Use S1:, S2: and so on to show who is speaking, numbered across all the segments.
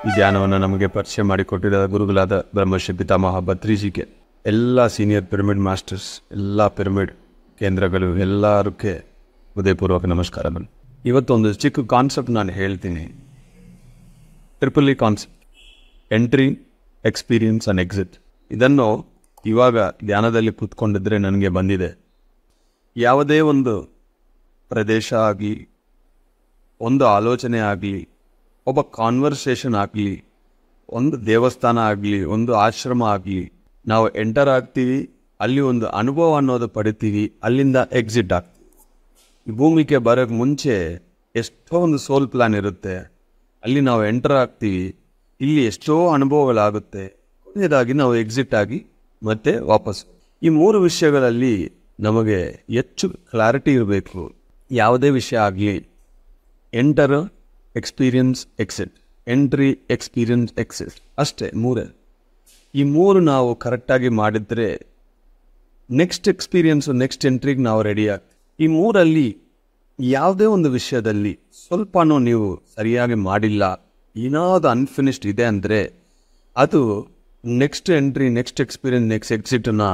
S1: ಈ ಧ್ಯಾನವನ್ನು ನಮಗೆ ಪರಿಚಯ ಮಾಡಿಕೊಟ್ಟಿರೋ ಗುರುಗಳಾದ ಬ್ರಹ್ಮಶ್ರೀ ಪಿತಾಮಹ ಭತ್ರಿಜಿಗೆ, ಎಲ್ಲ ಸೀನಿಯರ್ ಪಿರಮಿಡ್ ಮಾಸ್ಟರ್ಸ್, ಎಲ್ಲ ಪಿರಮಿಡ್ ಕೇಂದ್ರಗಳು ಎಲ್ಲರಕ್ಕೆ ಹೃದಯಪೂರ್ವಕ ನಮಸ್ಕಾರಗಳು. ಇವತ್ತೊಂದು ಚಿಕ್ಕ ಕಾನ್ಸೆಪ್ಟ್ ನಾನು ಹೇಳ್ತೀನಿ. Triple concept, entry, experience and exit. ಇದನ್ನು ಇವಾಗ ಧ್ಯಾನದಲ್ಲಿ ಕೂತ್ಕೊಂಡಿದ್ರೆ ನನಗೆ ಬಂದಿದೆ. ಯಾವುದೇ ಒಂದು ಪ್ರದೇಶ ಆಗಲಿ, ಒಂದು ಆಲೋಚನೆ ಆಗಲಿ, ಒಬ್ಬ ಕಾನ್ವರ್ಸೇಷನ್ ಆಗಲಿ, ಒಂದು ದೇವಸ್ಥಾನ ಆಗಲಿ, ಒಂದು ಆಶ್ರಮ ಆಗಲಿ, ನಾವು ಎಂಟರ್ ಆಗ್ತೀವಿ, ಅಲ್ಲಿ ಒಂದು ಅನುಭವ ಅನ್ನೋದು ಪಡಿತೀವಿ, ಅಲ್ಲಿಂದ ಎಕ್ಸಿಟ್ ಆಗ್ತೀವಿ. ಈ ಭೂಮಿಗೆ ಬರೋಕ್ಕೆ ಮುಂಚೆ ಎಷ್ಟೋ ಒಂದು ಸೋಲ್ ಪ್ಲಾನ್ ಇರುತ್ತೆ, ಅಲ್ಲಿ ನಾವು ಎಂಟರ್ ಆಗ್ತೀವಿ, ಇಲ್ಲಿ ಎಷ್ಟೋ ಅನುಭವಗಳಾಗುತ್ತೆ, ಕೊನೆಯದಾಗಿ ನಾವು ಎಕ್ಸಿಟ್ ಆಗಿ ಮತ್ತೆ ವಾಪಸ್. ಈ ಮೂರು ವಿಷಯಗಳಲ್ಲಿ ನಮಗೆ ಹೆಚ್ಚು ಕ್ಲಾರಿಟಿ ಇರಬೇಕು. ಯಾವುದೇ ವಿಷಯ ಆಗಲಿ, enter, experience, exit, entry, experience, exit, ಅಷ್ಟೇ ಮೂರೇ. ಈ ಮೂರು ನಾವು ಕರೆಕ್ಟಾಗಿ ಮಾಡಿದರೆ ನೆಕ್ಸ್ಟ್ ಎಕ್ಸ್ಪೀರಿಯನ್ಸು, ನೆಕ್ಸ್ಟ್ ಎಂಟ್ರಿಗೆ ನಾವು ರೆಡಿ ಆಗ್ತೀವಿ. ಈ ಮೂರಲ್ಲಿ ಯಾವುದೇ ಒಂದು ವಿಷಯದಲ್ಲಿ ಸ್ವಲ್ಪನೂ ನೀವು ಸರಿಯಾಗಿ ಮಾಡಿಲ್ಲ, ಏನಾದರೂ ಅನ್ಫಿನಿಶ್ಡ್ ಇದೆ ಅಂದರೆ ಅದು next entry, next experience, next ಎಕ್ಸಿಟನ್ನು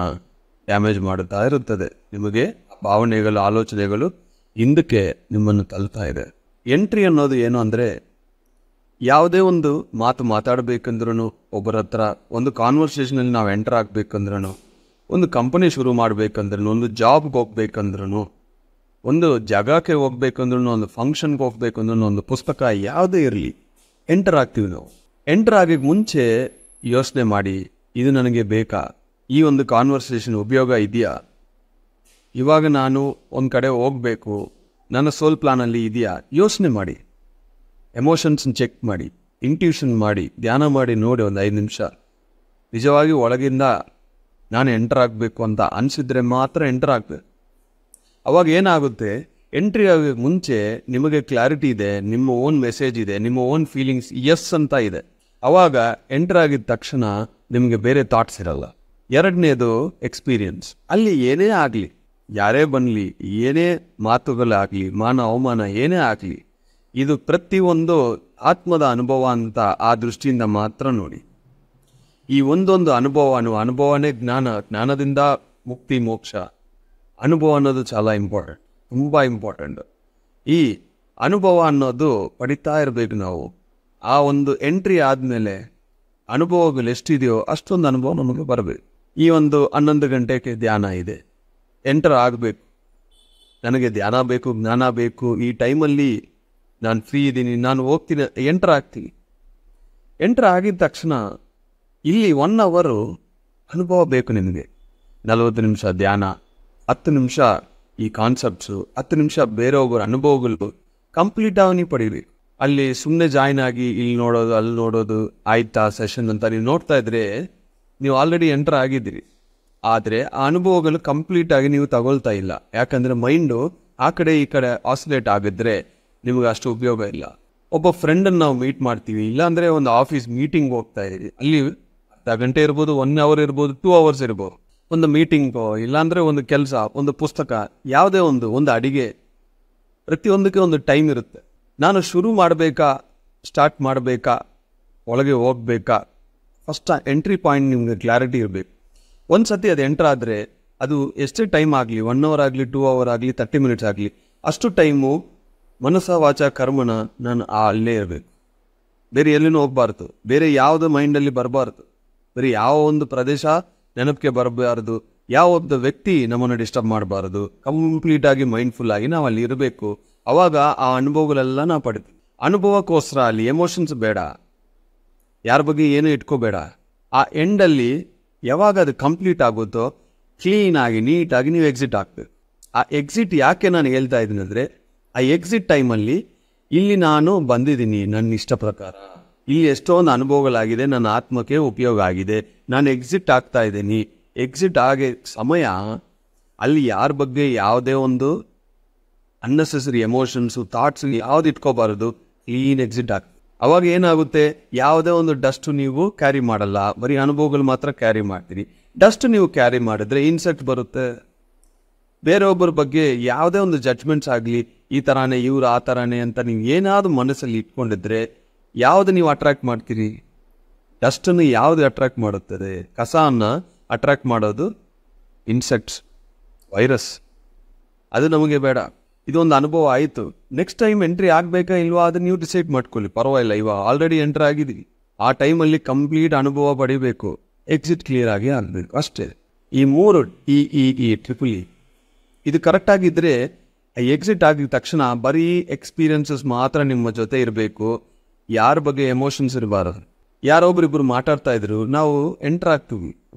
S1: ಡ್ಯಾಮೇಜ್ ಮಾಡುತ್ತಾ ಇರುತ್ತದೆ. ನಿಮಗೆ ಭಾವನೆಗಳು, ಆಲೋಚನೆಗಳು ಹಿಂದಕ್ಕೆ ನಿಮ್ಮನ್ನು ತಳ್ತಾ ಇದೆ. ಎಂಟ್ರಿ ಅನ್ನೋದು ಏನು ಅಂದರೆ, ಯಾವುದೇ ಒಂದು ಮಾತು ಮಾತಾಡಬೇಕಂದ್ರೂ, ಒಬ್ಬರ ಹತ್ರ ಒಂದು ಕಾನ್ವರ್ಸೇಷನಲ್ಲಿ ನಾವು ಎಂಟರ್ ಆಗಬೇಕಂದ್ರೂ, ಒಂದು ಕಂಪನಿ ಶುರು ಮಾಡಬೇಕಂದ್ರೂ, ಒಂದು ಜಾಬ್ಗೆ ಹೋಗ್ಬೇಕಂದ್ರೂ, ಒಂದು ಜಾಗಕ್ಕೆ ಹೋಗ್ಬೇಕಂದ್ರೂ, ಒಂದು ಫಂಕ್ಷನ್ಗೆ ಹೋಗ್ಬೇಕಂದ್ರೂ, ಒಂದು ಪುಸ್ತಕ ಯಾವುದೇ ಇರಲಿ, ಎಂಟರ್ ಆಗ್ತೀವಿ ನಾವು. ಎಂಟರ್ ಆಗಿ ಮುಂಚೆ ಯೋಚನೆ ಮಾಡಿ, ಇದು ನನಗೆ ಬೇಕಾ, ಈ ಒಂದು ಕಾನ್ವರ್ಸೇಷನ್ ಉಪಯೋಗ ಇದೆಯಾ, ಇವಾಗ ನಾನು ಒಂದು ಕಡೆ ಹೋಗಬೇಕು, ನನ್ನ ಸೋಲ್ ಪ್ಲಾನಲ್ಲಿ ಇದೆಯಾ, ಯೋಚನೆ ಮಾಡಿ, ಎಮೋಷನ್ಸ್ನ ಚೆಕ್ ಮಾಡಿ, ಇಂಟ್ಯೂಷನ್ ಮಾಡಿ, ಧ್ಯಾನ ಮಾಡಿ ನೋಡಿ. ಒಂದು 5 ನಿಮಿಷ ನಿಜವಾಗಿ ಒಳಗಿಂದ ನಾನು ಎಂಟರ್ ಆಗಬೇಕು ಅಂತ ಅನಿಸಿದ್ರೆ ಮಾತ್ರ ಎಂಟರ್ ಆಗಬೇಕು. ಅವಾಗ ಏನಾಗುತ್ತೆ, ಎಂಟ್ರಿ ಆಗೋಕ್ಕೆ ಮುಂಚೆ ನಿಮಗೆ ಕ್ಲಾರಿಟಿ ಇದೆ, ನಿಮ್ಮ ಓನ್ ಮೆಸೇಜ್ ಇದೆ, ನಿಮ್ಮ ಓನ್ ಫೀಲಿಂಗ್ಸ್ ಎಸ್ ಅಂತ ಇದೆ. ಅವಾಗ ಎಂಟರ್ ಆಗಿದ ತಕ್ಷಣ ನಿಮಗೆ ಬೇರೆ ಥಾಟ್ಸ್ ಇರಲ್ಲ. ಎರಡನೇದು ಎಕ್ಸ್ಪೀರಿಯನ್ಸ್. ಅಲ್ಲಿ ಏನೇ ಆಗಲಿ, ಯಾರೇ ಬನ್ನಲಿ, ಏನೇ ಮಾತುಗಳಾಗಲಿ, ಮಾನ ಅವಮಾನ ಏನೇ ಆಗಲಿ, ಇದು ಪ್ರತಿಯೊಂದು ಆತ್ಮದ ಅನುಭವ ಅಂತ ಆ ದೃಷ್ಟಿಯಿಂದ ಮಾತ್ರ ನೋಡಿ. ಈ ಒಂದೊಂದು ಅನುಭವನೇ ಜ್ಞಾನ, ಜ್ಞಾನದಿಂದ ಮುಕ್ತಿ, ಮೋಕ್ಷ. ಅನುಭವ ಅನ್ನೋದು చాలా ಇಂಪಾರ್ಟೆಂಟ್, ತುಂಬ ಇಂಪಾರ್ಟೆಂಟ್. ಈ ಅನುಭವ ಅನ್ನೋದು ಪಡಿತಾ ಇರಬೇಕು ನಾವು. ಆ ಒಂದು ಎಂಟ್ರಿ ಆದಮೇಲೆ ಅನುಭವಗಳು ಎಷ್ಟಿದೆಯೋ ಅಷ್ಟೊಂದು ಅನುಭವ ನಮಗೆ ಬರಬೇಕು. ಈ ಒಂದು 11 ಗಂಟೆಗೆ ಧ್ಯಾನ ಇದೆ, ಎಂಟರ್ ಆಗಬೇಕು. ನನಗೆ ಧ್ಯಾನ ಬೇಕು, ಜ್ಞಾನ ಬೇಕು, ಈ ಟೈಮಲ್ಲಿ ನಾನು ಫ್ರೀ ಇದ್ದೀನಿ, ನಾನು ಹೋಗ್ತೀನಿ, ಎಂಟರ್ ಆಗ್ತೀನಿ. ಎಂಟರ್ ಆಗಿದ ತಕ್ಷಣ ಇಲ್ಲಿ 1 ಅವರ್ ಅನುಭವ ಬೇಕು ನಿಮಗೆ. 40 ನಿಮಿಷ ಧ್ಯಾನ, 10 ನಿಮಿಷ ಈ ಕಾನ್ಸೆಪ್ಟ್ಸು, 10 ನಿಮಿಷ ಬೇರೆಯೊಬ್ಬರ ಅನುಭವಗಳು ಕಂಪ್ಲೀಟಾಗಿ ನೀವು ಪಡಿಬೇಕು. ಅಲ್ಲಿ ಸುಮ್ಮನೆ ಜಾಯ್ನ್ ಆಗಿ ಇಲ್ಲಿ ನೋಡೋದು, ಅಲ್ಲಿ ನೋಡೋದು, ಆಯ್ತಾ ಸೆಷನ್ ಅಂತ ನೀವು ನೋಡ್ತಾ ಇದ್ರೆ ನೀವು ಆಲ್ರೆಡಿ ಎಂಟರ್ ಆಗಿದ್ದೀರಿ. ಆದರೆ ಆ ಅನುಭವಗಳು ಕಂಪ್ಲೀಟಾಗಿ ನೀವು ತಗೊಳ್ತಾ ಇಲ್ಲ. ಯಾಕಂದರೆ ಮೈಂಡು ಆ ಕಡೆ ಈ ಕಡೆ ಆಸಿಲೇಟ್ ಆಗಿದ್ರೆ ನಿಮಗೆ ಅಷ್ಟು ಉಪಯೋಗ ಇಲ್ಲ. ಒಬ್ಬ ಫ್ರೆಂಡನ್ನು ನಾವು ಮೀಟ್ ಮಾಡ್ತೀವಿ, ಇಲ್ಲಾಂದರೆ ಒಂದು ಆಫೀಸ್ ಮೀಟಿಂಗ್ ಹೋಗ್ತಾ ಇದ್ದೀವಿ, ಅಲ್ಲಿ ಅರ್ಧ ಗಂಟೆ ಇರ್ಬೋದು, 1 ಅವರ್ ಇರ್ಬೋದು, 2 ಅವರ್ಸ್ ಇರ್ಬೋದು. ಒಂದು ಮೀಟಿಂಗೋ, ಇಲ್ಲಾಂದರೆ ಒಂದು ಕೆಲಸ, ಒಂದು ಪುಸ್ತಕ, ಯಾವುದೇ ಒಂದು ಅಡಿಗೆ, ಪ್ರತಿಯೊಂದಕ್ಕೆ ಒಂದು ಟೈಮ್ ಇರುತ್ತೆ. ನಾನು ಶುರು ಮಾಡಬೇಕಾ, ಸ್ಟಾರ್ಟ್ ಮಾಡಬೇಕಾ, ಒಳಗೆ ಹೋಗ್ಬೇಕಾ, ಫಸ್ಟ್ ಎಂಟ್ರಿ ಪಾಯಿಂಟ್ ನಿಮಗೆ ಕ್ಲಾರಿಟಿ ಇರಬೇಕು. ಒಂದು ಸತಿ ಅದು ಎಂಟರ್ ಆದರೆ ಅದು ಎಷ್ಟೇ ಟೈಮ್ ಆಗಲಿ, 1 ಅವರ್ ಆಗಲಿ, 2 ಅವರ್ ಆಗಲಿ, 30 ಮಿನಿಟ್ಸ್ ಆಗಲಿ, ಅಷ್ಟು ಟೈಮು ಮನಸ್ಸ ವಾಚ ಕರ್ಮನ ನಾನು ಅಲ್ಲೇ ಇರಬೇಕು. ಬೇರೆ ಎಲ್ಲಿನೂ ಹೋಗಬಾರ್ದು, ಬೇರೆ ಯಾವುದೋ ಮೈಂಡಲ್ಲಿ ಬರಬಾರ್ದು, ಬೇರೆ ಯಾವ ಒಂದು ಪ್ರದೇಶ ನೆನಪಿಗೆ ಬರಬಾರ್ದು, ಯಾವ ಒಬ್ಬ ವ್ಯಕ್ತಿ ನಮ್ಮನ್ನು ಡಿಸ್ಟರ್ಬ್ ಮಾಡಬಾರ್ದು. ಕಂಪ್ಲೀಟಾಗಿ ಮೈಂಡ್ಫುಲ್ ಆಗಿ ನಾವು ಅಲ್ಲಿ ಇರಬೇಕು. ಅವಾಗ ಆ ಅನುಭವಗಳೆಲ್ಲ ನಾವು ಪಡಿತೀವಿ. ಅನುಭವಕ್ಕೋಸ್ಕರ ಅಲ್ಲಿ ಎಮೋಷನ್ಸ್ ಬೇಡ, ಯಾರ ಬಗ್ಗೆ ಏನೂ ಇಟ್ಕೋಬೇಡ. ಆ ಎಂಡಲ್ಲಿ ಯಾವಾಗ ಅದು ಕಂಪ್ಲೀಟ್ ಆಗುತ್ತೋ ಕ್ಲೀನಾಗಿ, ನೀಟಾಗಿ ನೀವು ಎಕ್ಸಿಟ್ ಆಗಬೇಕು. ಆ ಎಕ್ಸಿಟ್ ಯಾಕೆ ನಾನು ಹೇಳ್ತಾ ಇದ್ದೀನಿ ಅಂದರೆ, ಆ ಎಕ್ಸಿಟ್ ಟೈಮಲ್ಲಿ ಇಲ್ಲಿ ನಾನು ಬಂದಿದ್ದೀನಿ ನನ್ನ ಇಷ್ಟ ಪ್ರಕಾರ, ಇಲ್ಲಿ ಎಷ್ಟೊಂದು ಅನುಭವಗಳಾಗಿದೆ, ನನ್ನ ಆತ್ಮಕ್ಕೆ ಉಪಯೋಗ ಆಗಿದೆ, ನಾನು ಎಕ್ಸಿಟ್ ಆಗ್ತಾ ಇದ್ದೀನಿ. ಎಕ್ಸಿಟ್ ಆಗೋ ಸಮಯ ಅಲ್ಲಿ ಯಾರ ಬಗ್ಗೆ ಯಾವುದೇ ಒಂದು ಅನ್ನೆಸೆಸರಿ ಎಮೋಷನ್ಸು, ಥಾಟ್ಸು ಯಾವ್ದು ಇಟ್ಕೋಬಾರದು, ಕ್ಲೀನ್ ಎಕ್ಸಿಟ್ ಆಗ್ತದೆ. ಅವಾಗ ಏನಾಗುತ್ತೆ, ಯಾವುದೇ ಒಂದು ಡಸ್ಟು ನೀವು ಕ್ಯಾರಿ ಮಾಡಲ್ಲ, ಬರೀ ಅನುಭವಗಳು ಮಾತ್ರ ಕ್ಯಾರಿ ಮಾಡ್ತೀರಿ. ಡಸ್ಟ್ ನೀವು ಕ್ಯಾರಿ ಮಾಡಿದ್ರೆ ಇನ್ಸೆಕ್ಟ್ ಬರುತ್ತೆ. ಬೇರೆಯೊಬ್ಬರ ಬಗ್ಗೆ ಯಾವುದೇ ಒಂದು ಜಡ್ಜ್ಮೆಂಟ್ಸ್ ಆಗಲಿ, ಈ ಥರನೇ ಇವರು ಆ ಥರನೇ ಅಂತ ನೀವು ಏನಾದರೂ ಮನಸ್ಸಲ್ಲಿ ಇಟ್ಕೊಂಡಿದ್ರೆ ಯಾವುದು ನೀವು ಅಟ್ರಾಕ್ಟ್ ಮಾಡ್ತೀರಿ? ಡಸ್ಟನ್ನು ಯಾವುದು ಅಟ್ರಾಕ್ಟ್ ಮಾಡುತ್ತದೆ? ಕಸವನ್ನು ಅಟ್ರಾಕ್ಟ್ ಮಾಡೋದು ಇನ್ಸೆಕ್ಟ್ಸ್, ವೈರಸ್. ಅದು ನಮಗೆ ಬೇಡ. ಇದೊಂದು ಅನುಭವ ಆಯಿತು. ನೆಕ್ಸ್ಟ್ ಟೈಮ್ ಎಂಟ್ರಿ ಆಗಬೇಕಾ ಇಲ್ವಾ ಅದನ್ನು ನೀವು ಡಿಸೈಡ್ ಮಾಡ್ಕೊಳ್ಳಿ. ಪರವಾಗಿಲ್ಲ, ಇವಾಗ ಆಲ್ರೆಡಿ ಎಂಟ್ರ್ ಆಗಿದ್ದೀವಿ. ಆ ಟೈಮಲ್ಲಿ ಕಂಪ್ಲೀಟ್ ಅನುಭವ ಪಡಿಬೇಕು. ಎಕ್ಸಿಟ್ ಕ್ಲಿಯರ್ ಆಗಿ ಆಗಬೇಕು ಅಷ್ಟೇ. ಈ 3 ಟ್ರಿಪಲ್ ಇ ಇದು ಕರೆಕ್ಟಾಗಿದ್ದರೆ ಎಕ್ಸಿಟ್ ಆಗಿದ ತಕ್ಷಣ ಬರೀ ಎಕ್ಸ್ಪೀರಿಯನ್ಸಸ್ ಮಾತ್ರ ನಿಮ್ಮ ಜೊತೆ ಇರಬೇಕು. ಯಾರ ಬಗ್ಗೆ ಎಮೋಷನ್ಸ್ ಇರಬಾರದು. ಯಾರೊಬ್ರಿಬ್ರು ಮಾತಾಡ್ತಾ ಇದ್ರು, ನಾವು ಎಂಟ್ರ್ ಆಗ್ತೀವಿ.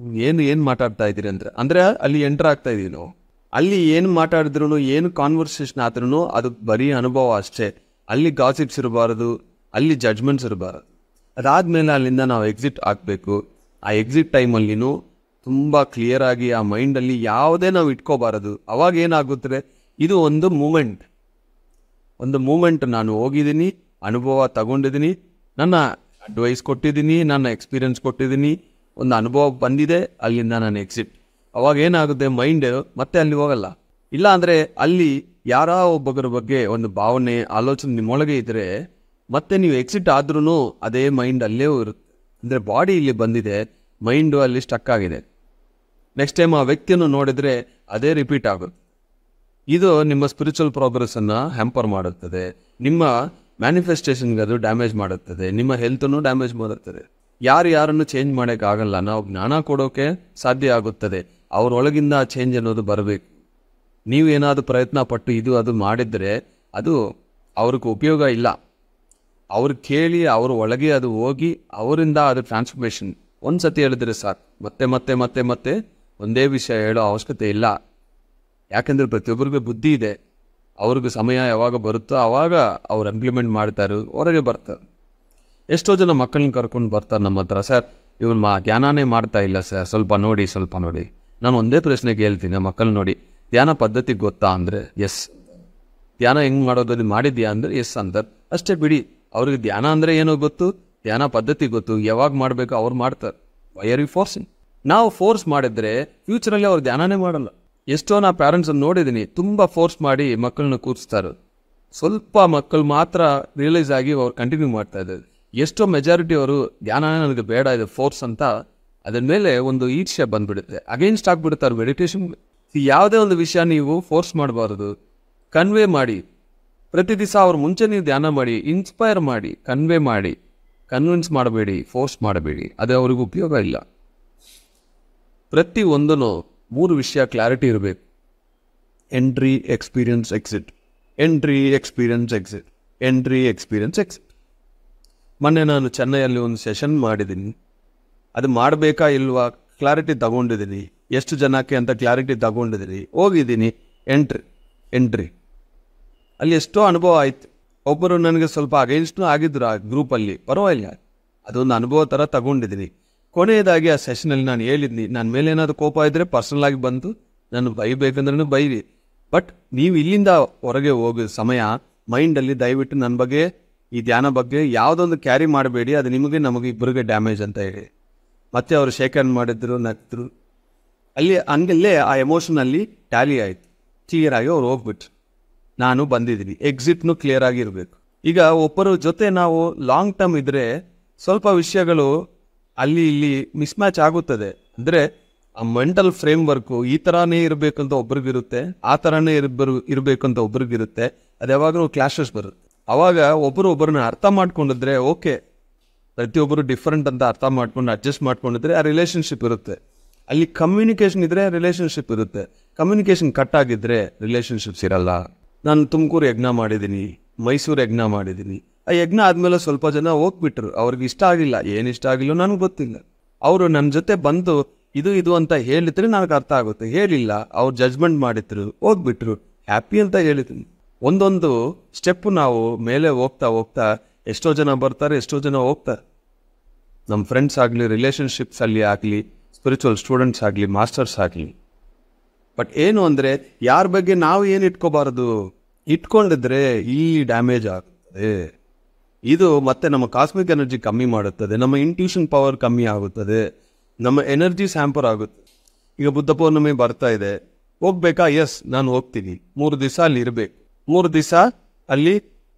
S1: ಏನು ಮಾತಾಡ್ತಾ ಇದ್ದೀರಿ ಅಂದರೆ ಅಲ್ಲಿ ಎಂಟ್ರ್ ಆಗ್ತಾ ಇದೀವಿ ನಾವು. ಅಲ್ಲಿ ಏನು ಮಾತಾಡಿದ್ರು, ಏನು ಕಾನ್ವರ್ಸೇಷನ್ ಆದ್ರೂ ಅದು ಬರೀ ಅನುಭವ ಅಷ್ಟೇ. ಅಲ್ಲಿ ಗಾಸಿಪ್ಸ್ ಇರಬಾರದು, ಅಲ್ಲಿ ಜಡ್ಜ್ಮೆಂಟ್ಸ್ ಇರಬಾರದು. ಅದಾದಮೇಲೆ ಅಲ್ಲಿಂದ ನಾವು ಎಕ್ಸಿಟ್ ಆಗಬೇಕು. ಆ ಎಕ್ಸಿಟ್ ಟೈಮಲ್ಲಿನೂ ತುಂಬ ಕ್ಲಿಯರ್ ಆಗಿ ಆ ಮೈಂಡಲ್ಲಿ ಯಾವುದೇ ನಾವು ಇಟ್ಕೋಬಾರದು. ಅವಾಗ ಏನಾಗುತ್ತೆ, ಇದು ಒಂದು ಮೂಮೆಂಟ್. ನಾನು ಹೋಗಿದ್ದೀನಿ, ಅನುಭವ ತಗೊಂಡಿದ್ದೀನಿ, ನನ್ನ ಅಡ್ವೈಸ್ ಕೊಟ್ಟಿದ್ದೀನಿ, ನನ್ನ ಎಕ್ಸ್ಪೀರಿಯನ್ಸ್ ಕೊಟ್ಟಿದ್ದೀನಿ, ಒಂದು ಅನುಭವ ಬಂದಿದೆ, ಅಲ್ಲಿಂದ ನಾನು ಎಕ್ಸಿಟ್. ಅವಾಗ ಏನಾಗುತ್ತೆ, ಮೈಂಡ್ ಮತ್ತೆ ಅಲ್ಲಿ ಹೋಗಲ್ಲ. ಇಲ್ಲ ಅಂದರೆ ಅಲ್ಲಿ ಯಾರೋ ಒಬ್ಬೊಬ್ಬರ ಬಗ್ಗೆ ಒಂದು ಭಾವನೆ, ಆಲೋಚನೆ ನಿಮ್ಮೊಳಗೆ ಇದ್ದರೆ ಮತ್ತೆ ನೀವು ಎಕ್ಸಿಟ್ ಆದ್ರೂ ಅದೇ ಮೈಂಡ್ ಅಲ್ಲೇ ಇರುತ್ತೆ. ಅಂದರೆ ಬಾಡಿ ಇಲ್ಲಿ ಬಂದಿದೆ, ಮೈಂಡು ಅಲ್ಲಿ ಸ್ಟಕ್ ಆಗಿದೆ. ನೆಕ್ಸ್ಟ್ ಟೈಮ್ ಆ ವ್ಯಕ್ತಿಯನ್ನು ನೋಡಿದರೆ ಅದೇ ರಿಪೀಟ್ ಆಗುತ್ತೆ. ಇದು ನಿಮ್ಮ ಸ್ಪಿರಿಚುವಲ್ ಪ್ರೋಗ್ರೆಸ್ಸನ್ನು ಹ್ಯಾಂಪರ್ ಮಾಡುತ್ತದೆ. ನಿಮ್ಮ ಮ್ಯಾನಿಫೆಸ್ಟೇಷನ್ಗೆ ಅದು ಡ್ಯಾಮೇಜ್ ಮಾಡುತ್ತದೆ. ನಿಮ್ಮ ಹೆಲ್ತನ್ನು ಡ್ಯಾಮೇಜ್ ಮಾಡುತ್ತದೆ. ಯಾರನ್ನು ಚೇಂಜ್ ಮಾಡೋಕ್ಕಾಗಲ್ಲ. ನಾವು ಜ್ಞಾನ ಕೊಡೋಕೆ ಸಾಧ್ಯ ಆಗುತ್ತದೆ. ಅವರೊಳಗಿಂದ ಆ ಚೇಂಜ್ ಅನ್ನೋದು ಬರಬೇಕು. ನೀವು ಏನಾದರೂ ಪ್ರಯತ್ನ ಪಟ್ಟು ಇದು ಅದು ಮಾಡಿದರೆ ಅದು ಅವ್ರಿಗೆ ಉಪಯೋಗ ಇಲ್ಲ. ಅವ್ರು ಕೇಳಿ ಅವ್ರ ಒಳಗೆ ಅದು ಹೋಗಿ ಅವರಿಂದ ಅದು ಟ್ರಾನ್ಸ್ಫರ್ಮೇಷನ್. ಒಂದು ಸತಿ ಹೇಳಿದ್ರೆ ಸಾಕು, ಮತ್ತೆ ಮತ್ತೆ ಮತ್ತೆ ಮತ್ತೆ ಒಂದೇ ವಿಷಯ ಹೇಳೋ ಅವಶ್ಯಕತೆ ಇಲ್ಲ. ಯಾಕೆಂದರೆ ಪ್ರತಿಯೊಬ್ಬರಿಗೂ ಬುದ್ಧಿ ಇದೆ. ಅವ್ರಿಗೆ ಸಮಯ ಯಾವಾಗ ಬರುತ್ತೋ ಆವಾಗ ಅವ್ರು ಇಂಪ್ಲಿಮೆಂಟ್ ಮಾಡ್ತಾರೆ, ಹೊರಗೆ ಬರ್ತಾರೆ. ಎಷ್ಟೋ ಜನ ಮಕ್ಕಳನ್ನ ಕರ್ಕೊಂಡು ಬರ್ತಾರೆ ನಮ್ಮ ಹತ್ರ, ಸರ್ ಇವ್ರು ಧ್ಯಾನನೇ ಮಾಡ್ತಾ ಇಲ್ಲ ಸರ್, ಸ್ವಲ್ಪ ನೋಡಿ. ನಾನು ಒಂದೇ ಪ್ರಶ್ನೆ ಕೇಳ್ತೀನಿ ಮಕ್ಕಳು ನೋಡಿ, ಧ್ಯಾನ ಪದ್ಧತಿ ಗೊತ್ತಾ ಅಂದರೆ ಎಸ್. ಧ್ಯಾನ ಹೆಂಗೆ ಮಾಡೋದು ಮಾಡಿದ್ಯಾ ಅಂದರೆ ಎಸ್ ಅಂತಾರೆ. ಅಷ್ಟೇ ಬಿಡಿ. ಅವ್ರಿಗೆ ಧ್ಯಾನ ಅಂದರೆ ಏನೋ ಗೊತ್ತು, ಧ್ಯಾನ ಪದ್ಧತಿ ಗೊತ್ತು, ಯಾವಾಗ ಮಾಡಬೇಕು ಅವ್ರು ಮಾಡ್ತಾರೆ. Why are you forcing? ನಾವು ಫೋರ್ಸ್ ಮಾಡಿದ್ರೆ ಫ್ಯೂಚರಲ್ಲಿ ಅವ್ರು ಧ್ಯಾನನೇ ಮಾಡಲ್ಲ. ಎಷ್ಟೋ ನಾ ಪ್ಯಾರೆಂಟ್ಸನ್ನು ನೋಡಿದ್ದೀನಿ, ತುಂಬ ಫೋರ್ಸ್ ಮಾಡಿ ಮಕ್ಕಳನ್ನ ಕೂರಿಸ್ತಾರೆ. ಸ್ವಲ್ಪ ಮಕ್ಕಳು ಮಾತ್ರ ರಿಯಲೈಸ್ ಆಗಿ ಅವ್ರು ಕಂಟಿನ್ಯೂ ಮಾಡ್ತಾ ಇದ್ದಾರೆ. ಎಷ್ಟೋ ಮೆಜಾರಿಟಿ ಅವರು ಧ್ಯಾನ ನನಗೆ ಬೇಡ ಇದೆ ಫೋರ್ಸ್ ಅಂತ, ಅದ್ರ ಮೇಲೆ ಒಂದು ಈರ್ಷ್ಯ ಬಂದ್ಬಿಡುತ್ತೆ, ಅಗೇನ್ಸ್ಟ್ ಆಗ್ಬಿಡುತ್ತಾರೆ ಮೆಡಿಟೇಷನ್. ಯಾವುದೇ ಒಂದು ವಿಷಯ ನೀವು ಫೋರ್ಸ್ ಮಾಡಬಾರದು, ಕನ್ವೆ ಮಾಡಿ. ಪ್ರತಿ ದಿವಸ ಅವ್ರ ಮುಂಚೆ ನೀವು ಧ್ಯಾನ ಮಾಡಿ, ಇನ್ಸ್ಪೈರ್ ಮಾಡಿ, ಕನ್ವೆ ಮಾಡಿ. ಕನ್ವಿನ್ಸ್ ಮಾಡಬೇಡಿ, ಫೋರ್ಸ್ ಮಾಡಬೇಡಿ, ಅದು ಅವ್ರಿಗೆ ಉಪಯೋಗ ಇಲ್ಲ. ಪ್ರತಿ ಒಂದೂ 3 ವಿಷಯ ಕ್ಲಾರಿಟಿ ಇರಬೇಕು. Entry, experience, exit. Entry, experience, exit. Entry, experience, exit. ಮೊನ್ನೆ ನಾನು ಚೆನ್ನೈಯಲ್ಲಿ ಒಂದು ಸೆಷನ್ ಮಾಡಿದ್ದೀನಿ. ಅದು ಮಾಡಬೇಕಾ ಇಲ್ವಾ ಕ್ಲಾರಿಟಿ ತಗೊಂಡಿದ್ದೀನಿ. ಎಷ್ಟು ಜನಕ್ಕೆ ಅಂತ ಕ್ಲಾರಿಟಿ ತಗೊಂಡಿದ್ದೀನಿ. ಹೋಗಿದ್ದೀನಿ, ಎಂಟ್ರಿ. ಅಲ್ಲಿ ಎಷ್ಟೋ ಅನುಭವ ಆಯಿತು. ಒಬ್ಬರು ನನಗೆ ಸ್ವಲ್ಪ ಅಗೇನ್ಸ್ಟೂ ಆಗಿದ್ರು ಆ ಗ್ರೂಪಲ್ಲಿ, ಪರವಾಗಿಲ್ಲ, ಅದೊಂದು ಅನುಭವ ಥರ ತಗೊಂಡಿದ್ದೀನಿ. ಕೊನೆಯದಾಗಿ ಆ ಸೆಷನಲ್ಲಿ ನಾನು ಹೇಳಿದ್ನಿ, ನನ್ನ ಮೇಲೆ ಏನಾದರೂ ಕೋಪ ಇದ್ದರೆ ಪರ್ಸನಲ್ ಆಗಿ ಬಂದು ನಾನು ಬೈಬೇಕಂದ್ರೂ ಬೈರಿ. ಬಟ್ ನೀವು ಇಲ್ಲಿಂದ ಹೊರಗೆ ಹೋಗೋ ಸಮಯ ಮೈಂಡಲ್ಲಿ ದಯವಿಟ್ಟು ನನ್ನ ಬಗ್ಗೆ, ಈ ಧ್ಯಾನ ಬಗ್ಗೆ ಯಾವುದೊಂದು ಕ್ಯಾರಿ ಮಾಡಬೇಡಿ. ಅದು ನಮಗೆ ಇಬ್ಬರಿಗೆ ಡ್ಯಾಮೇಜ್ ಅಂತ ಹೇಳಿ. ಮತ್ತೆ ಅವರು ಶೇಕ್ ಹ್ಯಾಂಡ್ ಮಾಡಿದ್ರು, ನಗ್ತರು. ಹಂಗಲ್ಲೇ ಆ ಎಮೋಷನಲ್ಲಿ ಟ್ಯಾಲಿ ಆಯಿತು. ಕ್ಲಿಯರ್ ಆಗಿ ಅವ್ರು ಹೋಗ್ಬಿಟ್ರು. ನಾನು ಬಂದಿದ್ದೀನಿ. ಎಕ್ಸಿಟ್ನು ಕ್ಲಿಯರ್ ಆಗಿರಬೇಕು. ಈಗ ಒಬ್ಬರ ಜೊತೆ ನಾವು ಲಾಂಗ್ ಟರ್ಮ್ ಇದ್ದರೆ ಸ್ವಲ್ಪ ವಿಷಯಗಳು ಅಲ್ಲಿ ಇಲ್ಲಿ ಮಿಸ್ಮ್ಯಾಚ್ ಆಗುತ್ತದೆ. ಅಂದರೆ ಆ ಮೆಂಟಲ್ ಫ್ರೇಮ್ ವರ್ಕು ಈ ಥರನೇ ಇರಬೇಕಂತ ಒಬ್ರಿಗಿರುತ್ತೆ, ಆ ಥರನೇ ಇರಬೇಕಂತ ಒಬ್ರಿಗಿರುತ್ತೆ. ಅದು ಯಾವಾಗಲೂ ಕ್ಲಾಶಸ್ ಬರುತ್ತೆ. ಅವಾಗ ಒಬ್ಬರನ್ನ ಅರ್ಥ ಮಾಡ್ಕೊಂಡಿದ್ರೆ ಓಕೆ, ಪ್ರತಿಯೊಬ್ಬರು ಡಿಫ್ರೆಂಟ್ ಅಂತ ಅರ್ಥ ಮಾಡ್ಕೊಂಡು ಅಡ್ಜಸ್ಟ್ ಮಾಡ್ಕೊಂಡಿದ್ರೆ ಆ ರಿಲೇಷನ್ಶಿಪ್ ಇರುತ್ತೆ. ಅಲ್ಲಿ ಕಮ್ಯುನಿಕೇಷನ್ ಇದ್ದರೆ ರಿಲೇಷನ್ಶಿಪ್ ಇರುತ್ತೆ. ಕಮ್ಯುನಿಕೇಷನ್ ಕಟ್ ಆಗಿದ್ದರೆ ರಿಲೇಷನ್ಶಿಪ್ಸ್ ಇರಲ್ಲ. ನಾನು ತುಮಕೂರು ಯಜ್ಞ ಮಾಡಿದ್ದೀನಿ, ಮೈಸೂರು ಯಜ್ಞ ಮಾಡಿದ್ದೀನಿ. ಆ ಯಜ್ಞ ಆದಮೇಲೆ ಸ್ವಲ್ಪ ಜನ ಹೋಗ್ಬಿಟ್ರು. ಅವ್ರಿಗೆ ಇಷ್ಟ ಆಗಿಲ್ಲ. ಏನು ಇಷ್ಟ ಆಗಿಲ್ಲ ನನಗೆ ಗೊತ್ತಿಲ್ಲ. ಅವರು ನನ್ನ ಜೊತೆ ಬಂದು ಇದು ಅಂತ ಹೇಳಿದ್ರೆ ನನಗೆ ಅರ್ಥ ಆಗುತ್ತೆ. ಹೇಳಿಲ್ಲ, ಅವ್ರು ಜಜ್ಮೆಂಟ್ ಮಾಡಿದ್ರು, ಹೋಗ್ಬಿಟ್ರು. ಹ್ಯಾಪಿ ಅಂತ ಹೇಳಿದ್ದೀನಿ. ಒಂದೊಂದು ಸ್ಟೆಪ್ಪು ನಾವು ಮೇಲೆ ಹೋಗ್ತಾ ಎಷ್ಟೋ ಜನ ಬರ್ತಾರೆ, ಎಷ್ಟೋ ಜನ ಹೋಗ್ತಾರೆ. ನಮ್ಮ ಫ್ರೆಂಡ್ಸ್ ಆಗಲಿ, ರಿಲೇಷನ್ಶಿಪ್ಸಲ್ಲಿ ಆಗಲಿ, ಸ್ಪಿರಿಚುವಲ್ ಸ್ಟೂಡೆಂಟ್ಸ್ ಆಗಲಿ, ಮಾಸ್ಟರ್ಸ್ ಆಗಲಿ. ಬಟ್ ಏನು ಅಂದರೆ ಯಾರ ಬಗ್ಗೆ ನಾವು ಏನು ಇಟ್ಕೋಬಾರದು. ಇಟ್ಕೊಂಡಿದ್ರೆ ಇಲ್ಲಿ ಡ್ಯಾಮೇಜ್ ಆಗುತ್ತದೆ. ಇದು ಮತ್ತೆ ನಮ್ಮ ಕಾಸ್ಮಿಕ್ ಎನರ್ಜಿ ಕಮ್ಮಿ ಮಾಡುತ್ತದೆ, ನಮ್ಮ ಇಂಟ್ಯೂಷನ್ ಪವರ್ ಕಮ್ಮಿ ಆಗುತ್ತದೆ, ನಮ್ಮ ಎನರ್ಜಿ ಸ್ಯಾಂಪರ್ ಆಗುತ್ತೆ. ಈಗ ಬುದ್ಧ ಪೌರ್ಣಮಿ ಬರ್ತಾ ಇದೆ, ಹೋಗ್ಬೇಕಾ? ನಾನು ಹೋಗ್ತೀನಿ. 3 ದಿವಸ ಅಲ್ಲಿ ಇರಬೇಕು. 3 ದಿವಸ ಅಲ್ಲಿ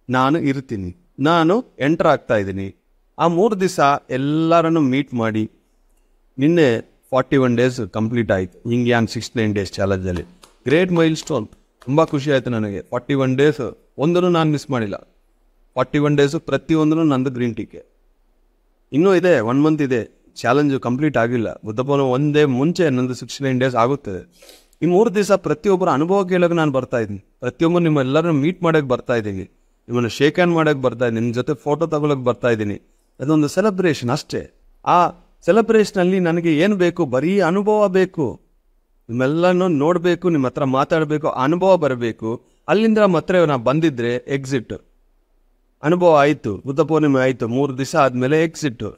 S1: ನಾನು ಇರ್ತೀನಿ. ನಾನು ಎಂಟರ್ ಆಗ್ತಾ ಇದ್ದೀನಿ. ಆ 3 ದಿವಸ ಎಲ್ಲರನ್ನು ಮೀಟ್ ಮಾಡಿ, ನಿನ್ನೆ 41 days ಕಂಪ್ಲೀಟ್ ಆಯಿತು ಹಿಂಗ್ಯಾನ್ 69 days ಚಾಲೆಂಜಲ್ಲಿ. Great milestone. ತುಂಬ ಖುಷಿ ಆಯಿತು ನನಗೆ. 41 days ಒಂದನ್ನು ನಾನು ಮಿಸ್ ಮಾಡಿಲ್ಲ. 41 days ಪ್ರತಿಯೊಂದೂ ನಂದು ಗ್ರೀನ್ ಟೀಕೆ. ಇನ್ನೂ ಇದೆ, 1 month ಇದೆ, ಚಾಲೆಂಜು ಕಂಪ್ಲೀಟ್ ಆಗಿಲ್ಲ. ಬುದ್ಧಪೌರ್ಣ ಒಂದೇ ಮುಂಚೆ ನಂದು 69 days ಆಗುತ್ತದೆ. ಈ 3 ದಿವಸ ಪ್ರತಿಯೊಬ್ಬರ ಅನುಭವ ಕೇಳೋಕೆ ನಾನು ಬರ್ತಾ ಇದ್ದೀನಿ. ಪ್ರತಿಯೊಬ್ಬರು ನಿಮ್ಮೆಲ್ಲರನ್ನು ಮೀಟ್ ಮಾಡೋಕ್ಕೆ ಬರ್ತಾ ಇದ್ದೀನಿ, ನಿಮ್ಮನ್ನು ಶೇಕ್ ಹ್ಯಾಂಡ್ ಮಾಡೋಕ್ಕೆ ಬರ್ತಾ ಇದ್ದೀನಿ, ನಿಮ್ಮ ಜೊತೆ ಫೋಟೋ ತಗೊಳಕ್ಕೆ ಬರ್ತಾ ಇದ್ದೀನಿ. ಅದೊಂದು ಸೆಲೆಬ್ರೇಷನ್ ಅಷ್ಟೇ. ಆ ಸೆಲೆಬ್ರೇಷನಲ್ಲಿ ನನಗೆ ಏನು ಬೇಕು? ಬರೀ ಅನುಭವ ಬೇಕು. ನಿಮ್ಮೆಲ್ಲನೂ ನೋಡಬೇಕು, ನಿಮ್ಮ ಹತ್ರ ಮಾತಾಡಬೇಕು, ಅನುಭವ ಬರಬೇಕು. ಅಲ್ಲಿಂದ ಮತ್ತೆ ನಾ ಬಂದಿದ್ರೆ ಎಕ್ಸಿಟ್. ಅನುಭವ ಆಯಿತು, ಬುದ್ಧ ಪೂರ್ಣಿಮೆ ಆಯಿತು, 3 ದಿವಸ ಆದಮೇಲೆ ಎಕ್ಸಿಟ್ಟು.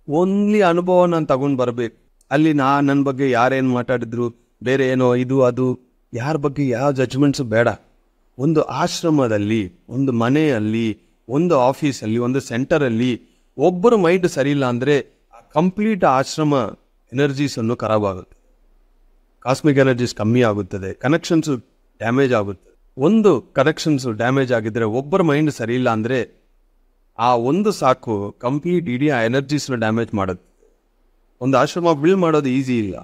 S1: ಓನ್ಲಿ ಅನುಭವ ನಾನು ತಗೊಂಡು ಬರಬೇಕು. ಅಲ್ಲಿ ನನ್ನ ಬಗ್ಗೆ ಯಾರೇನು ಮಾತಾಡಿದ್ರು, ಬೇರೆ ಏನೋ ಇದು ಅದು, ಯಾರ ಬಗ್ಗೆ ಯಾವ ಜಡ್ಜ್ಮೆಂಟ್ಸು ಬೇಡ. ಒಂದು ಆಶ್ರಮದಲ್ಲಿ, ಒಂದು ಮನೆಯಲ್ಲಿ, ಒಂದು ಆಫೀಸಲ್ಲಿ, ಒಂದು ಸೆಂಟರಲ್ಲಿ ಒಬ್ಬರು ಮೈಂಡ್ ಸರಿ ಇಲ್ಲ ಅಂದರೆ ಕಂಪ್ಲೀಟ್ ಆಶ್ರಮ ಎನರ್ಜೀಸನ್ನು ಖರಾಬ್ ಆಗುತ್ತೆ. ಕಾಸ್ಮಿಕ್ ಎನರ್ಜೀಸ್ ಕಮ್ಮಿ ಆಗುತ್ತದೆ, ಕನೆಕ್ಷನ್ಸು ಡ್ಯಾಮೇಜ್ ಆಗುತ್ತೆ. ಒಂದು ಕನೆಕ್ಷನ್ಸು ಡ್ಯಾಮೇಜ್ ಆಗಿದ್ದರೆ, ಒಬ್ಬರ ಮೈಂಡ್ ಸರಿ ಇಲ್ಲ ಅಂದರೆ ಆ ಒಂದು ಸಾಕು ಕಂಪ್ಲೀಟ್ ಇಡೀ ಆ ಎನರ್ಜೀಸ್ನ ಡ್ಯಾಮೇಜ್ ಮಾಡುತ್ತೆ. ಒಂದು ಆಶ್ರಮ ಬಿಲ್ಡ್ ಮಾಡೋದು ಈಸಿ ಇಲ್ಲ.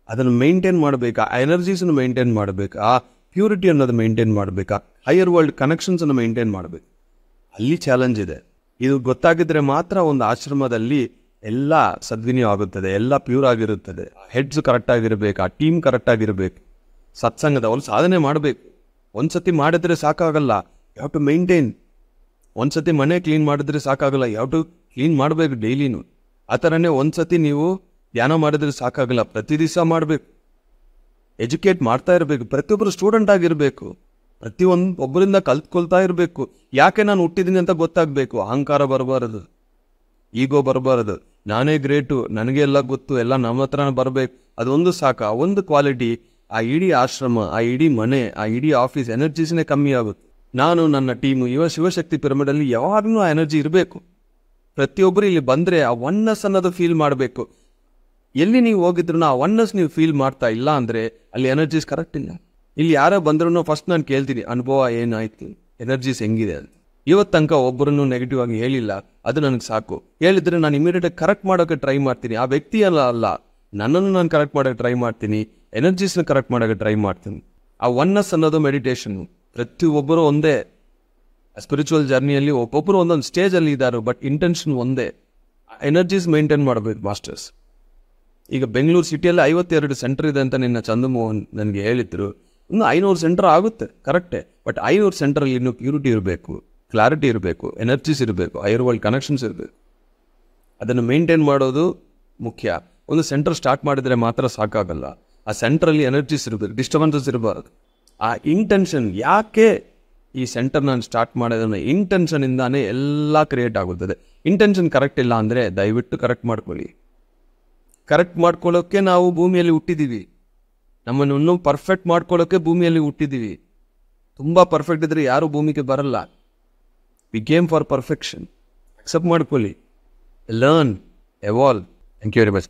S1: ಅದನ್ನು ಮೇಂಟೈನ್ ಮಾಡಬೇಕಾ, ಆ ಎನರ್ಜೀಸನ್ನು ಮೇಂಟೈನ್ ಮಾಡಬೇಕಾ, ಆ ಪ್ಯೂರಿಟಿ ಅನ್ನೋದು ಮೇಂಟೈನ್ ಮಾಡಬೇಕಾ, ಹೈಯರ್ ವರ್ಲ್ಡ್ ಕನೆಕ್ಷನ್ಸನ್ನು ಮೇಂಟೈನ್ ಮಾಡಬೇಕು. ಅಲ್ಲಿ ಚಾಲೆಂಜ್ ಇದೆ. ಇದು ಗೊತ್ತಾಗಿದ್ರೆ ಮಾತ್ರ ಒಂದು ಆಶ್ರಮದಲ್ಲಿ ಎಲ್ಲ ಸದ್ವಿನಿಯೋಗ ಆಗುತ್ತದೆ, ಎಲ್ಲ ಪ್ಯೂರ್ ಆಗಿರುತ್ತದೆ. ಹೆಡ್ಸ್ ಕರೆಕ್ಟಾಗಿರಬೇಕು, ಆ ಟೀಮ್ ಕರೆಕ್ಟಾಗಿರಬೇಕು. ಸತ್ಸಂಗದ ಒಂದು ಸಾಧನೆ ಮಾಡಬೇಕು. ಒಂದು ಸತಿ ಮಾಡಿದ್ರೆ ಸಾಕಾಗಲ್ಲ, ಯಾವ ಟು ಮೇಂಟೈನ್. ಒಂದು ಸತಿ ಮನೆ ಕ್ಲೀನ್ ಮಾಡಿದ್ರೆ ಸಾಕಾಗಲ್ಲ, ಯಾವ ಟು ಕ್ಲೀನ್ ಮಾಡಬೇಕು ಡೈಲಿನೂ. ಆ ಥರನೇ ಒಂದು ಸತಿ ನೀವು ಧ್ಯಾನ ಮಾಡಿದ್ರೆ ಸಾಕಾಗಲ್ಲ, ಪ್ರತಿ ದಿವಸ ಮಾಡಬೇಕು. ಎಜುಕೇಟ್ ಮಾಡ್ತಾ ಇರಬೇಕು. ಪ್ರತಿಯೊಬ್ಬರು ಸ್ಟೂಡೆಂಟ್ ಆಗಿರಬೇಕು. ಒಬ್ಬರಿಂದ ಕಲ್ತ್ಕೊಳ್ತಾ ಇರಬೇಕು. ಯಾಕೆ ನಾನು ಹುಟ್ಟಿದ್ದೀನಿ ಅಂತ ಗೊತ್ತಾಗಬೇಕು. ಅಹಂಕಾರ ಬರಬಾರದು, ಈಗೋ ಬರಬಾರದು. ನಾನೇ ಗ್ರೇಟು, ನನಗೆ ಎಲ್ಲ ಗೊತ್ತು, ಎಲ್ಲ ನಮ್ಮ ಹತ್ರನ ಬರಬೇಕು. ಅದೊಂದು ಸಾಕ. ಒಂದು ಕ್ವಾಲಿಟಿ, ಆ ಇಡೀ ಆಶ್ರಮ, ಆ ಇಡೀ ಮನೆ, ಆ ಇಡೀ ಆಫೀಸ್ ಎನರ್ಜೀಸ್ನೇ ಕಮ್ಮಿ ಆಗುತ್ತೆ. ನಾನು ನನ್ನ ಟೀಮು ಶಿವಶಕ್ತಿ ಪಿರಮಿಡಲ್ಲಿ ಯಾವಾಗಲೂ ಆ ಎನರ್ಜಿ ಇರಬೇಕು. ಪ್ರತಿಯೊಬ್ಬರು ಇಲ್ಲಿ ಬಂದರೆ ಆ ಒನ್ನೆಸ್ ಅನ್ನೋದು ಫೀಲ್ ಮಾಡಬೇಕು. ಎಲ್ಲಿ ನೀವು ಹೋಗಿದ್ರು ಆ ಒನ್ನೆಸ್ ನೀವು ಫೀಲ್ ಮಾಡ್ತಾ ಇಲ್ಲ ಅಂದರೆ ಅಲ್ಲಿ ಎನರ್ಜೀಸ್ ಕರೆಕ್ಟ್ ಇಲ್ಲ. ಇಲ್ಲಿ ಯಾರೋ ಬಂದ್ರೂ ಫಸ್ಟ್ ನಾನು ಕೇಳ್ತೀನಿ, ಅನುಭವ ಏನಾಯ್ತು, ಎನರ್ಜೀಸ್ ಹೆಂಗಿದೆ ಅಂತ. ಇವತ್ತು ತನಕ ಒಬ್ಬರನ್ನು ನೆಗೆಟಿವ್ ಆಗಿ ಹೇಳಿಲ್ಲ, ಅದು ನನಗೆ ಸಾಕು. ಹೇಳಿದ್ರೆ ನಾನು ಇಮಿಡಿಯೇಟಾಗಿ ಕರೆಕ್ಟ್ ಮಾಡೋಕ್ಕೆ ಟ್ರೈ ಮಾಡ್ತೀನಿ. ಆ ವ್ಯಕ್ತಿ ಅಲ್ಲ, ನನ್ನನ್ನು ನಾನು ಕರೆಕ್ಟ್ ಮಾಡೋಕ್ಕೆ ಟ್ರೈ ಮಾಡ್ತೀನಿ, ಎನರ್ಜೀಸ್ನ ಕರೆಕ್ಟ್ ಮಾಡೋಕ್ಕೆ ಟ್ರೈ ಮಾಡ್ತೀನಿ. ಆ ಒನ್ನೆಸ್ ಅನ್ನೋದು ಮೆಡಿಟೇಷನ್ನು. ಪ್ರತಿಯೊಬ್ಬರು ಒಂದೇ. ಸ್ಪಿರಿಚುವಲ್ ಜರ್ನಿಯಲ್ಲಿ ಒಬ್ಬೊಬ್ಬರು ಒಂದೊಂದು ಸ್ಟೇಜಲ್ಲಿ ಇದ್ದಾರೆ, ಬಟ್ ಇಂಟೆನ್ಷನ್ ಒಂದೇ. ಎನರ್ಜೀಸ್ ಮೇಂಟೈನ್ ಮಾಡಬೇಕು ಮಾಸ್ಟರ್ಸ್. ಈಗ ಬೆಂಗಳೂರು ಸಿಟಿಯಲ್ಲಿ 52 ಸೆಂಟರ್ ಇದೆ ಅಂತ ನಿನ್ನ ಚಂದ್ರಮೋಹನ್ ನನಗೆ ಹೇಳಿದ್ರು. ಇನ್ನು 500 ಸೆಂಟರ್ ಆಗುತ್ತೆ, ಕರೆಕ್ಟೇ. ಬಟ್ 500 ಸೆಂಟ್ರಲ್ಲಿ ಇನ್ನೂ ಪ್ಯೂರಿಟಿ ಇರಬೇಕು, ಕ್ಲಾರಿಟಿ ಇರಬೇಕು, ಎನರ್ಜೀಸ್ ಇರಬೇಕು, ಹೈಯರ್ ವರ್ಲ್ಡ್ ಕನೆಕ್ಷನ್ಸ್ ಇರಬೇಕು. ಅದನ್ನು ಮೇಂಟೈನ್ ಮಾಡೋದು ಮುಖ್ಯ. ಒಂದು ಸೆಂಟರ್ ಸ್ಟಾರ್ಟ್ ಮಾಡಿದರೆ ಮಾತ್ರ ಸಾಕಾಗಲ್ಲ. ಆ ಸೆಂಟ್ರಲ್ಲಿ ಎನರ್ಜೀಸ್ ಇರಬೇಕು, ಡಿಸ್ಟರ್ಬೆನ್ಸಸ್ ಇರಬಾರ್ದು. ಆ ಇಂಟೆನ್ಷನ್, ಯಾಕೆ ಈ ಸೆಂಟರ್ ನಾನು ಸ್ಟಾರ್ಟ್ ಮಾಡೋದನ್ನ ಇಂಟೆನ್ಷನಿಂದಾನೇ ಎಲ್ಲ ಕ್ರಿಯೇಟ್ ಆಗುತ್ತದೆ. ಇಂಟೆನ್ಷನ್ ಕರೆಕ್ಟ್ ಇಲ್ಲ ಅಂದರೆ ದಯವಿಟ್ಟು ಕರೆಕ್ಟ್ ಮಾಡ್ಕೊಳ್ಳಿ. ಕರೆಕ್ಟ್ ಮಾಡ್ಕೊಳ್ಳೋಕ್ಕೆ ನಾವು ಭೂಮಿಯಲ್ಲಿ ಹುಟ್ಟಿದ್ದೀವಿ. ನಮ್ಮನ್ನು ಇನ್ನೂ ಪರ್ಫೆಕ್ಟ್ ಮಾಡ್ಕೊಳ್ಳೋಕ್ಕೆ ಭೂಮಿಯಲ್ಲಿ ಹುಟ್ಟಿದ್ದೀವಿ. ತುಂಬ ಪರ್ಫೆಕ್ಟ್ ಇದ್ದರೆ ಯಾರೂ ಭೂಮಿಗೆ ಬರಲ್ಲ. We came for perfection. Accept ಮಾಡ್ಕೊಳ್ಳಿ, learn, evolve. Thank you very much.